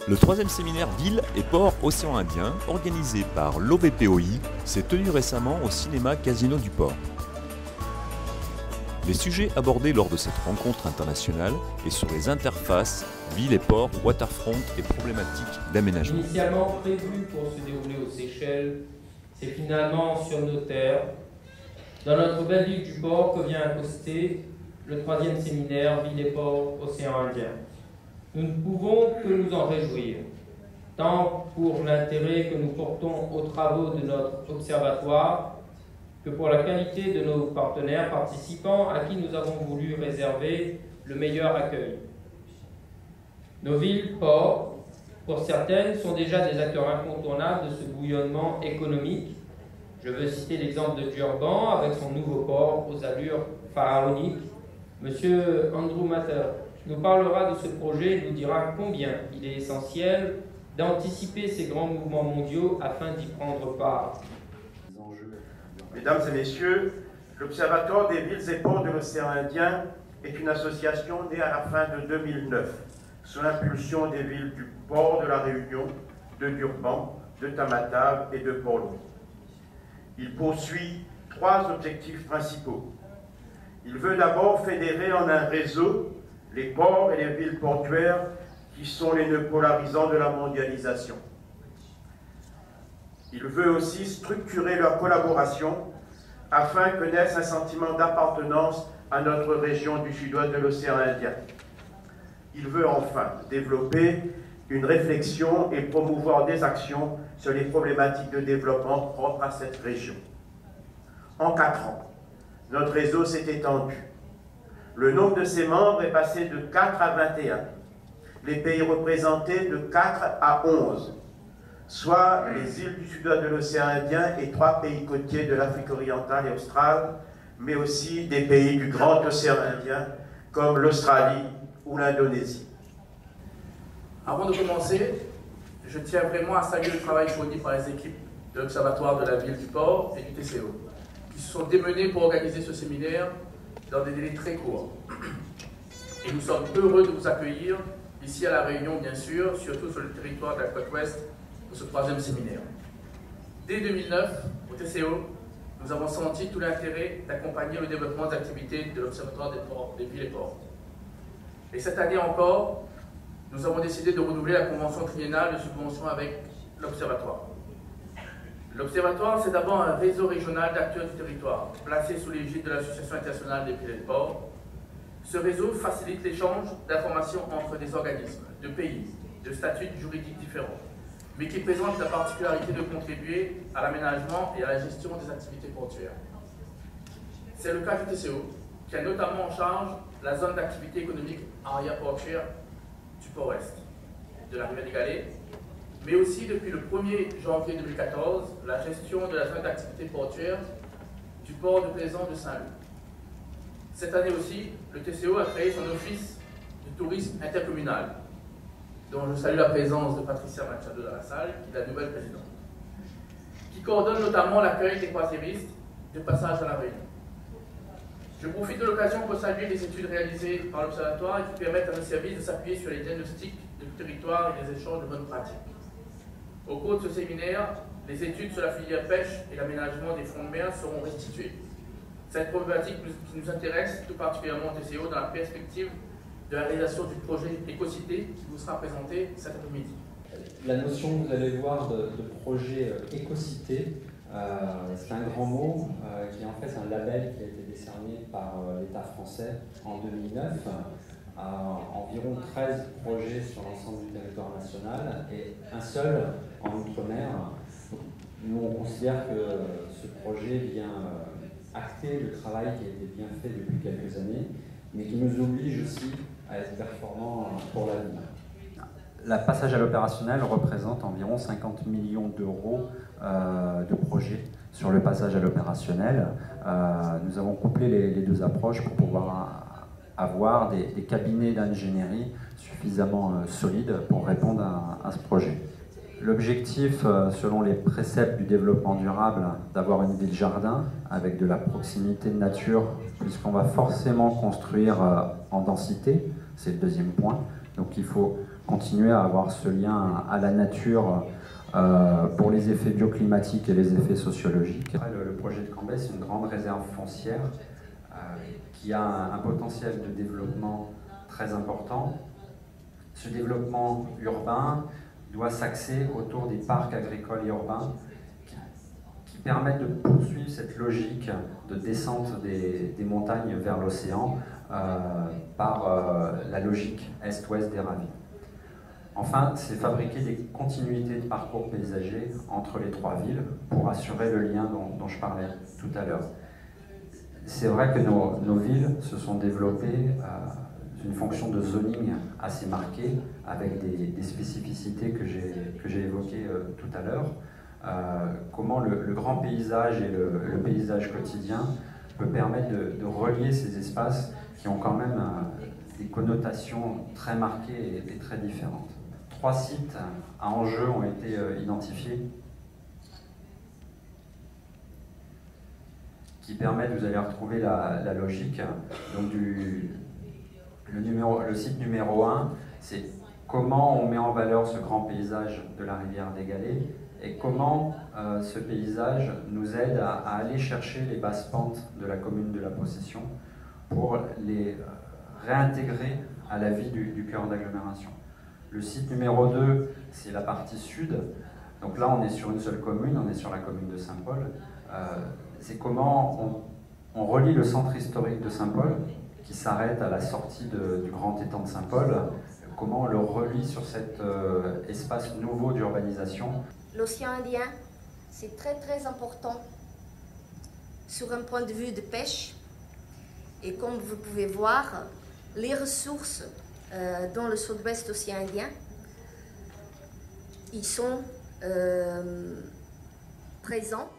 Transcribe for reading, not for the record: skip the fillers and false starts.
Le troisième séminaire Ville et Port Océan Indien, organisé par l'OBPOI, s'est tenu récemment au cinéma Casino du Port. Les sujets abordés lors de cette rencontre internationale et sur les interfaces ville et port, waterfront et problématiques d'aménagement. Initialement prévu pour se dérouler aux Seychelles, c'est finalement sur nos terres, dans notre belle ville du port, que vient accoster le troisième séminaire Ville et Port Océan Indien. Nous ne pouvons que nous en réjouir, tant pour l'intérêt que nous portons aux travaux de notre observatoire, que pour la qualité de nos partenaires participants à qui nous avons voulu réserver le meilleur accueil. Nos villes, ports, pour certaines, sont déjà des acteurs incontournables de ce bouillonnement économique. Je veux citer l'exemple de Durban avec son nouveau port aux allures pharaoniques. Monsieur Andrew Matter nous parlera de ce projet et nous dira combien il est essentiel d'anticiper ces grands mouvements mondiaux afin d'y prendre part. Mesdames et messieurs, l'Observatoire des villes et ports de l'océan Indien est une association née à la fin de 2009, sous l'impulsion des villes du port de la Réunion, de Durban, de Tamatave et de Port-Louis. Il poursuit 3 objectifs principaux. Il veut d'abord fédérer en un réseau les ports et les villes portuaires qui sont les nœuds polarisants de la mondialisation. Il veut aussi structurer leur collaboration afin que naisse un sentiment d'appartenance à notre région du sud-ouest de l'océan Indien. Il veut enfin développer une réflexion et promouvoir des actions sur les problématiques de développement propres à cette région. En 4 ans, notre réseau s'est étendu. Le nombre de ses membres est passé de 4 à 21, les pays représentés de 4 à 11, soit les îles du sud-ouest de l'océan Indien et 3 pays côtiers de l'Afrique orientale et australe, mais aussi des pays du grand océan Indien comme l'Australie ou l'Indonésie. Avant de commencer, je tiens vraiment à saluer le travail fourni par les équipes de l'Observatoire de la ville du port et du TCO, qui se sont démenés pour organiser ce séminaire dans des délais très courts. Et nous sommes heureux de vous accueillir ici à La Réunion, bien sûr, surtout sur le territoire de la côte ouest, pour ce 3e séminaire. Dès 2009, au TCO, nous avons senti tout l'intérêt d'accompagner le développement des activités de l'Observatoire des villes et ports. Et cette année encore, nous avons décidé de renouveler la convention triennale de subvention avec l'Observatoire. L'Observatoire, c'est d'abord un réseau régional d'acteurs du territoire, placé sous l'égide de l'Association internationale des villes et ports. Ce réseau facilite l'échange d'informations entre des organismes, de pays, de statuts juridiques différents, mais qui présente la particularité de contribuer à l'aménagement et à la gestion des activités portuaires. C'est le cas du TCO, qui a notamment en charge la zone d'activité économique arrière portuaire du Port-Ouest, de la rivière des Galets, mais aussi depuis le 1er janvier 2014, la gestion de la zone d'activité portuaire du port de Plaisance de Saint-Lô. Cette année aussi, le TCO a créé son office du tourisme intercommunal, dont je salue la présence de Patricia Machado dans la salle, qui est la nouvelle présidente, qui coordonne notamment l'accueil des croisiéristes de passage à la Réunion. Je profite de l'occasion pour saluer les études réalisées par l'Observatoire et qui permettent à nos services de s'appuyer sur les diagnostics du territoire et les échanges de bonnes pratiques. Au cours de ce séminaire, les études sur la filière pêche et l'aménagement des fonds de mer seront restituées. Cette problématique qui nous intéresse tout particulièrement au TCO dans la perspective de la réalisation du projet Écocité qui vous sera présenté cet après-midi. La notion que vous allez voir de projet Écocité, c'est un grand mot qui est en fait un label qui a été décerné par l'État français en 2009. Environ 13 projets sur l'ensemble du territoire national et un seul en Outre-mer. Nous, on considère que ce projet vient acter le travail qui a été bien fait depuis quelques années, mais qui nous oblige aussi à être performants pour l'avenir. Le passage à l'opérationnel représente environ 50 millions d'euros de projets sur le passage à l'opérationnel. Nous avons couplé les 2 approches pour pouvoir avoir des cabinets d'ingénierie suffisamment solides pour répondre à ce projet. L'objectif, selon les préceptes du développement durable, d'avoir une ville-jardin avec de la proximité de nature, puisqu'on va forcément construire en densité, c'est le 2e point. Donc il faut continuer à avoir ce lien à la nature pour les effets bioclimatiques et les effets sociologiques. Le projet de Cambet, c'est une grande réserve foncière qui a un potentiel de développement très important. Ce développement urbain doit s'axer autour des parcs agricoles et urbains qui permettent de poursuivre cette logique de descente des montagnes vers l'océan par la logique est-ouest des ravines. Enfin, c'est fabriquer des continuités de parcours paysagers entre les trois villes pour assurer le lien dont je parlais tout à l'heure. C'est vrai que nos villes se sont développées une fonction de zoning assez marquée, avec des spécificités que j'ai évoquées tout à l'heure. Comment le grand paysage et le paysage quotidien peut permettre de relier ces espaces qui ont quand même des connotations très marquées et très différentes. 3 sites à enjeu ont été identifiés qui permettent, vous allez retrouver la logique. Donc le site numéro 1, c'est comment on met en valeur ce grand paysage de la rivière des Galets et comment ce paysage nous aide à aller chercher les basses pentes de la commune de la Possession pour les réintégrer à la vie du cœur d'agglomération. Le site numéro 2, c'est la partie sud. Donc là, on est sur une seule commune, on est sur la commune de Saint-Paul. C'est comment on relie le centre historique de Saint-Paul, qui s'arrête à la sortie du grand étang de Saint-Paul, comment on le relie sur cet espace nouveau d'urbanisation. L'océan Indien, c'est très très important sur un point de vue de pêche. Et comme vous pouvez voir, les ressources dans le sud-ouest océan Indien, ils sont présents